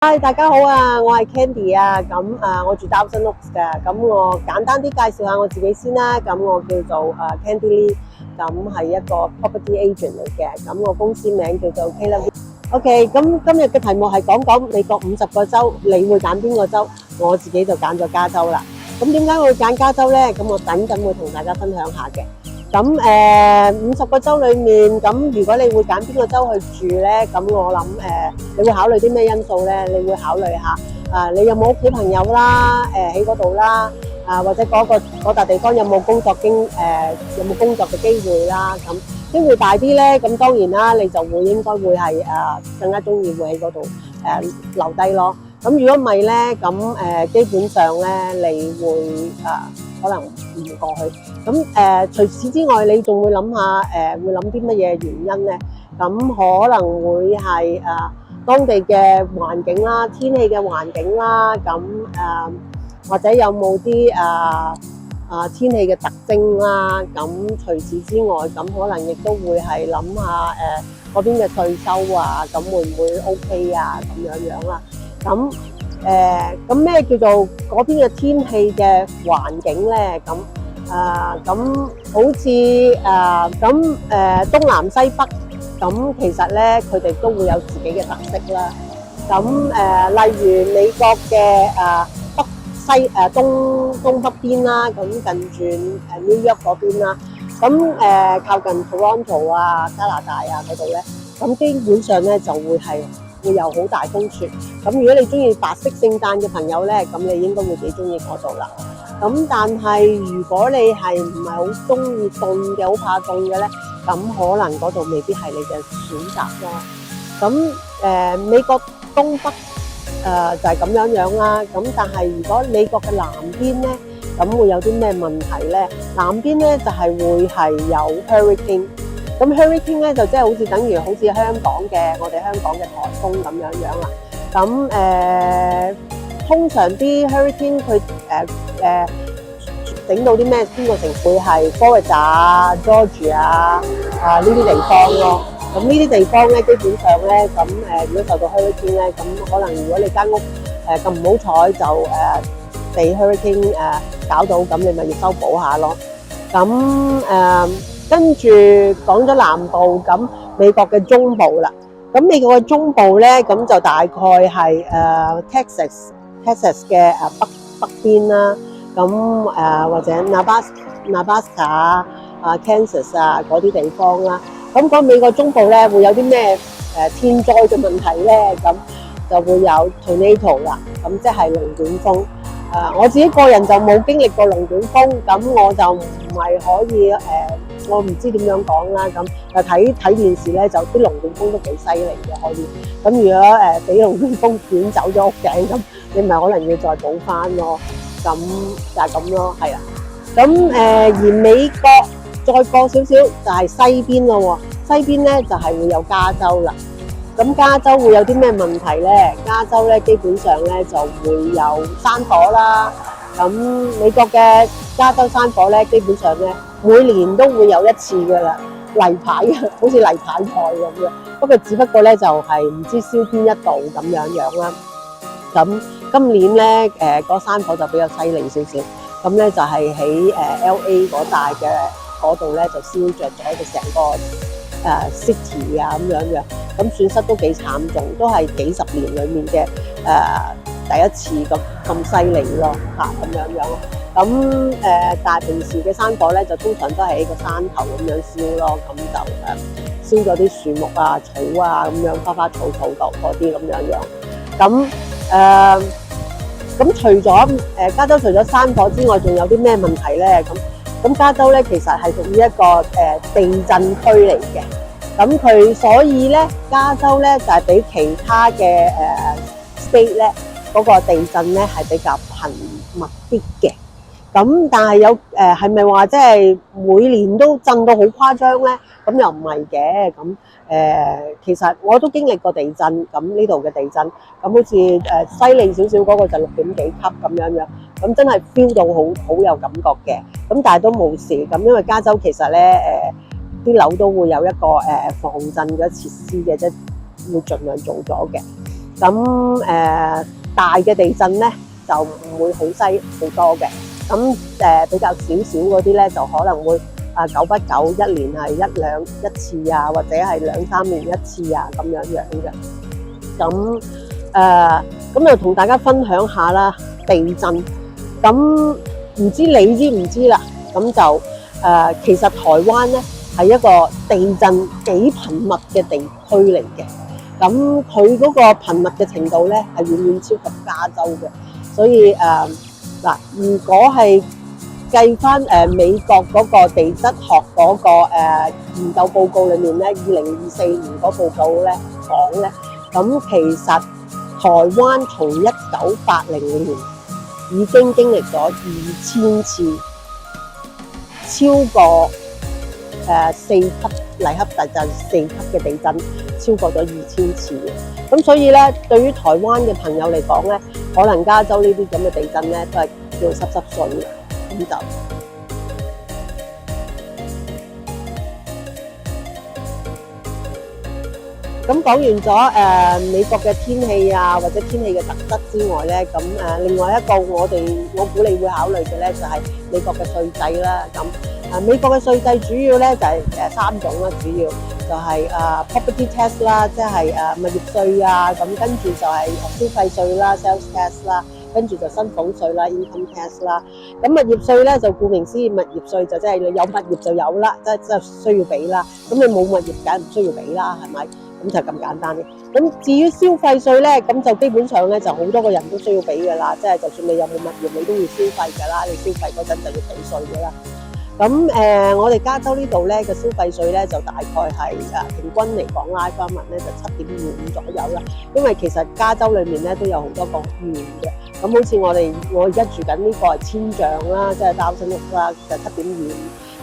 嗨，大家好啊！我係 Candy 啊，我住 Dawson Oaks 嘅，咁我簡單啲介紹下我自己先啦。咁我叫做Candy Lee，咁係一個 property agent 嚟嘅，咁我公司名叫做 Keller OK，咁今日嘅題目係講美國50個州，你會揀邊個州？我自己就揀咗加州啦。咁點解我會揀加州呢？咁我等陣會同大家分享下嘅。咁50個州裏面，咁如果你會揀邊個州去住呢？咁我諗你會考慮啲咩因素呢？你會考慮下你有冇屋企朋友啦，喺嗰度啦，或者嗰笪地方有冇工作嘅機會啦，咁機會大啲呢，咁當然啦，你就應該會係更加中意會喺嗰度留低咯。咁如果唔係呢，咁基本上呢，你會可能唔過去。咁除此之外，你仲會諗下會諗啲乜嘢原因呢？咁可能會係當地嘅環境啦、天氣嘅環境啦，咁或者有冇啲天氣嘅特徵啦。咁除此之外，咁可能亦都會係諗下嗰邊嘅稅收啊，咁會唔會 OK 啊？咁樣啦。咁咩叫做嗰邊嘅天氣嘅環境咧？咁好似東南西北，咁其實咧佢哋都會有自己嘅特色啦。例如美國嘅北西東北邊啦，咁近住New York嗰邊啦，靠近 Toronto 加拿大嗰度咧，咁基本上咧就會有好大風雪。咁如果你中意白色聖誕嘅朋友咧，咁你應該會幾中意嗰度啦。咁但係如果你係唔係好中意凍嘅，好怕凍嘅咧，咁可能嗰度未必係你嘅選擇咯。咁美國東北就係咁樣啦。咁但係如果美國嘅南邊咧，咁會有啲咩問題咧？南邊咧就係會係有 hurricane。咁 hurricane 咧就即係好似等於好似我哋香港嘅颱風咁樣啦。咁通常啲 hurricane 佢整到啲咩？邊個城會係 Florida、Georgia 呢啲地方咯。咁呢啲地方咧，基本上咧，如果受到 hurricane 咧，咁可能如果你間屋咁唔好彩就被 hurricane 搞到，咁你咪要修補下咯。跟住講咗南部，咁美國嘅中部啦。咁美國嘅中部咧，咁就大概係Texas 嘅北邊啦。或者 Nebraska Kansas 嗰啲地方啦。咁講美國中部咧，會有啲咩天災嘅問題咧？咁就會有 tornado 啦。咁即係龍捲風。我自己個人就冇經歷過龍捲風，咁我就唔係可以我唔知點樣講啦。咁睇電視咧，就啲龍捲風都幾犀利嘅可以。咁如果俾龍捲風捲走咗屋頂，咁你咪可能要再補翻咯。咁就係咁咯，係啦。而美國再過少少就係西邊咯喎。西邊咧就係會有加州啦。咁加州會有啲咩問題咧？加州咧基本上咧就會有山火啦。咁美國嘅加州山火咧，基本上咧每年都會有一次噶啦，例牌好似例牌菜咁樣。不過只不過咧就係唔知燒邊一度咁樣啦。咁今年咧個山火就比較犀利少少。咁咧就係喺LA 嗰帶嘅嗰度咧就燒着咗佢成個city 咁樣。咁損失都幾慘重，都係幾十年裡面嘅第一次咁犀利咯咁樣咯。但係平時嘅山火咧就通常都係喺個山頭咁樣燒咯。咁就燒咗啲樹木草咁樣，花草嗰啲咁樣。咁除咗加州除咗山火之外，仲有啲咩問題咧？咁加州咧其實係屬於一個地震區嚟嘅。咁佢所以咧，加州咧就係比其他嘅state 咧嗰個地震咧係比較頻密啲嘅。咁但係係咪話即係每年都震到好誇張咧？咁又唔係嘅。其實我都經歷過地震。咁呢度嘅地震，咁好似犀利少少嗰個就6.幾級咁樣。咁真係 feel 到好有感覺嘅。咁但係都冇事。咁因為加州其實咧啲樓都會有一個防震嘅設施嘅，即係會盡量做咗嘅。咁大嘅地震咧就唔會好多嘅。咁比較少嗰啲咧就可能會久不久一年係一次啊，或者係2、3年一次啊咁樣嘅。咁就同大家分享下啦，地震。咁唔知你知唔知啦？咁就其實台灣咧係一個地震幾頻密嘅地區嚟嘅。咁佢嗰個頻密嘅程度咧係遠遠超過加州嘅。所以嗱，如果係計翻美國嗰個地質學嗰個研究報告裏面咧，2024年嗰報告咧講咧，咁其實台灣從1980年已經經歷咗2000次，超過4級黎克特就4級嘅地震，超過咗2000次嘅。咁所以咧，對於台灣嘅朋友嚟講咧，可能加州呢啲咁嘅地震咧，都係叫濕碎嘅。咁就咁講完咗美國嘅天氣啊，或者天氣嘅特質之外咧，咁另外一個我估你會考慮嘅咧，就係美國嘅稅制啦。咁美國嘅稅制主要咧就係3種啦，主要就係property tax 啦，即係物業稅啊，咁跟住就係消費稅啦 ，sales tax 啦，跟住就薪俸稅啦 ，income tax 啦。咁物業稅咧就顧名思義，物業稅就即係你有物業就有啦，即係需要俾啦。咁你冇物業梗係唔需要俾啦，係咪？咁就咁簡單嘅。咁至於消費稅咧，咁就基本上咧就好多個人都需要俾㗎啦，即係就算你有冇物業，你都要消費㗎啦。你消費嗰陣就要俾稅㗎啦。咁我哋加州呢度咧嘅消費稅咧就大概係平均嚟講拉翻勻咧就7.25左右啦。因為其實加州裏面咧都有好多個縣嘅。咁好似我而家住緊呢個係千丈啦，即係Thousand Oaks啦，就7.25。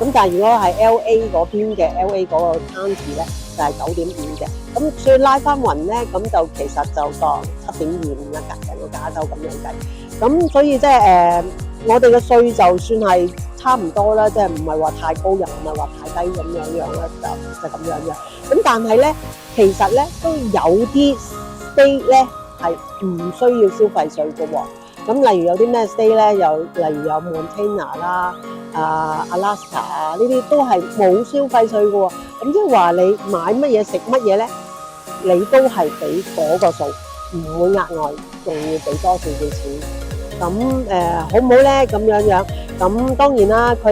咁但係如果係 LA 嗰邊嘅 LA 嗰個 county 咧，就係9.5嘅。咁所以拉翻勻咧，咁就其實就當7.25啦，成個加州咁樣計。咁所以即係我哋嘅稅就算係差唔多啦，即係唔係話太高又唔係話太低咁樣啦，就咁樣樣。咁但係咧，其實咧都有啲 state 咧係唔需要消費稅嘅喎。咁例如有啲咩 state 咧？例如有 Montana 啦、Alaska 啊，呢啲都係冇消費稅嘅喎。咁即係話你買乜嘢食乜嘢咧，你都係俾嗰個數，唔會額外仲要俾多少少錢。咁好唔好咧？咁樣，咁當然啦，佢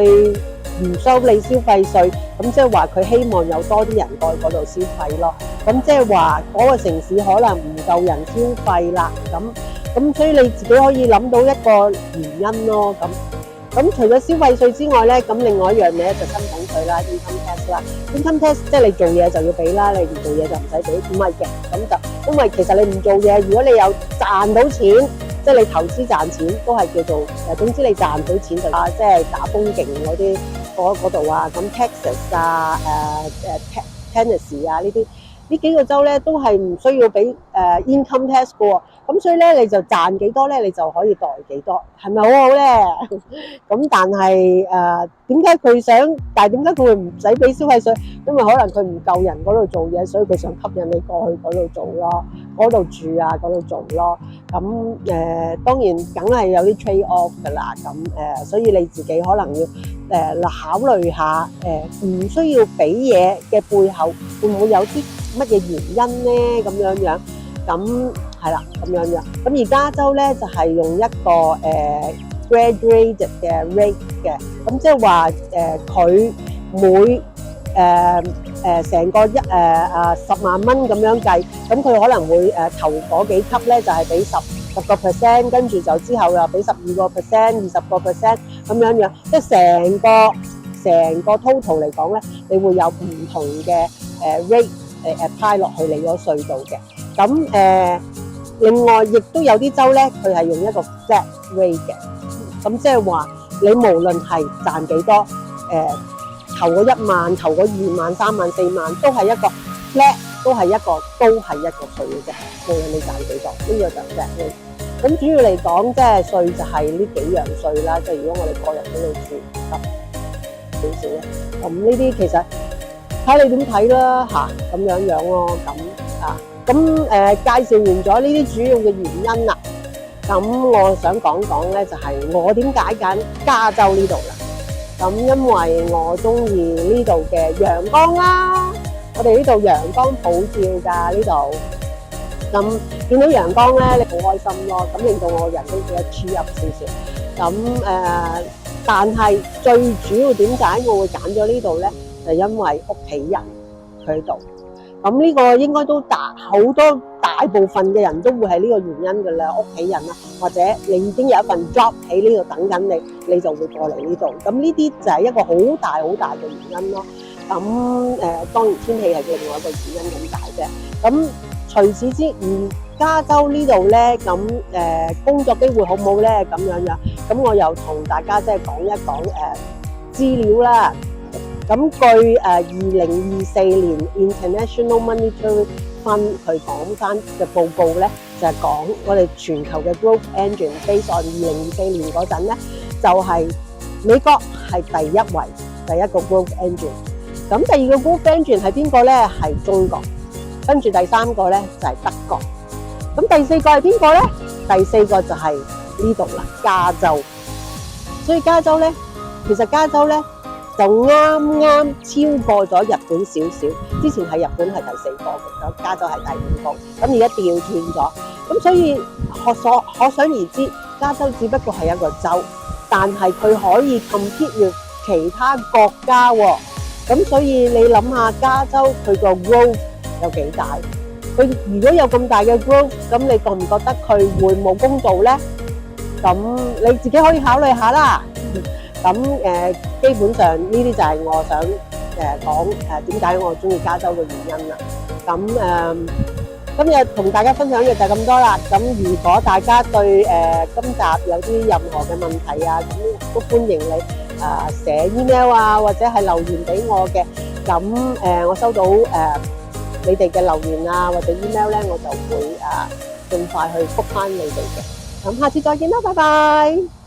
唔收你消費稅，咁即係話佢希望有多啲人過去嗰度消費咯。咁即係話嗰個城市可能唔夠人消費啦。咁所以你自己可以諗到一個原因咯。咁除咗消費稅之外咧，咁另外一樣嘢就薪俸稅啦 ，income tax 啦。income tax 即係你做嘢就要俾啦，你唔做嘢就唔使俾。唔係嘅，咁就因為其實你唔做嘢，如果你有賺到錢，即係你投資賺錢，都係叫做總之你賺到錢就即係打風勁嗰度啊。咁 Texas 啊、Tennessee 啊呢幾個州咧都係唔需要俾income tax 嘅喎。咁所以咧你就賺幾多咧，你就可以袋幾多，係咪好好咧？咁但係點解佢會唔使俾消費稅？因為可能佢唔夠人嗰度做嘢，所以佢想吸引你過去嗰度做咯，嗰度住啊，嗰度做咯。咁當然梗係有啲 trade off 㗎啦。咁所以你自己可能要考慮下唔需要俾嘢嘅背後會唔會有啲乜嘢原因咧？咁樣咁係啦，咁樣。咁而加州咧就係用一個graduated 嘅 rate 嘅，咁即係話佢每成個10萬蚊咁樣計，咁佢可能會頭嗰幾級咧就係俾10%，跟住就之後又俾12%、20%咁樣，即係成個 total 嚟講咧，你會有唔同嘅rate apply 落去你嗰稅度嘅。咁另外亦都有啲州咧，佢係用一個 flat rate 嘅，咁即係話你無論係賺幾多，投嗰1萬、投嗰2萬、3萬、4萬，都係一個 flat，都係一個稅嘅啫。無論你賺幾多，呢個就 flat rate。咁主要嚟講，即係稅就係呢幾樣稅啦。即係如果我哋個人喺度住少少咧，咁呢啲其實睇你點睇啦嚇，咁樣咯。咁咁介紹完咗呢啲主要嘅原因啦，咁我想講講咧就係我點解揀加州呢度啦。咁因為我中意呢度嘅陽光啦，我哋呢度陽光普照㗎呢度。咁見到陽光咧，你好開心咯，咁令到我人都覺得cheer up少少。咁但係最主要點解我會揀咗呢度咧？就因為屋企人喺度。咁呢個應該都好多大部分嘅人都會係呢個原因㗎啦，屋企人啊，或者你已經有一份 job 喺呢度等緊你，你就會過嚟呢度。咁呢啲就係一個好大嘅原因咯。咁當然天氣係另外一個原因咁解啫。咁除此之外，加州呢度咧，咁工作機會好唔好咧？咁樣。咁我又同大家即係講一講資料啦。咁據2024年 International Monetary Fund 佢講翻嘅報告咧，就係講我哋全球嘅 growth engine based on 2024年嗰陣咧，就係美國係第一位，第一個 growth engine。咁第二個 growth engine 係邊個咧？係中國。跟住第三個咧就係德國。咁第四個係邊個咧？第四個就係呢度啦，加州。所以加州咧，其實加州咧就啱超過咗日本少少。之前係日本係第4個嘅，加州係第5個。咁而家調轉咗。咁所以可想而知，加州只不過係一個州，但係佢可以 compete with 其他國家喎。咁所以你諗下，加州佢個 growth有幾大？佢如果有咁大嘅 growth，咁你覺唔覺得佢會冇工做咧？咁你自己可以考慮下啦。咁基本上呢啲就係我想講點解我中意加州嘅原因啦。咁今日同大家分享嘅就係咁多啦。咁如果大家對今集有啲任何嘅問題啊，咁都歡迎你寫 email 啊，或者係留言俾我嘅。咁我收到你哋嘅留言啊，或者 email 咧，我就會盡快去覆返你哋嘅。咁下次再見啦，拜拜。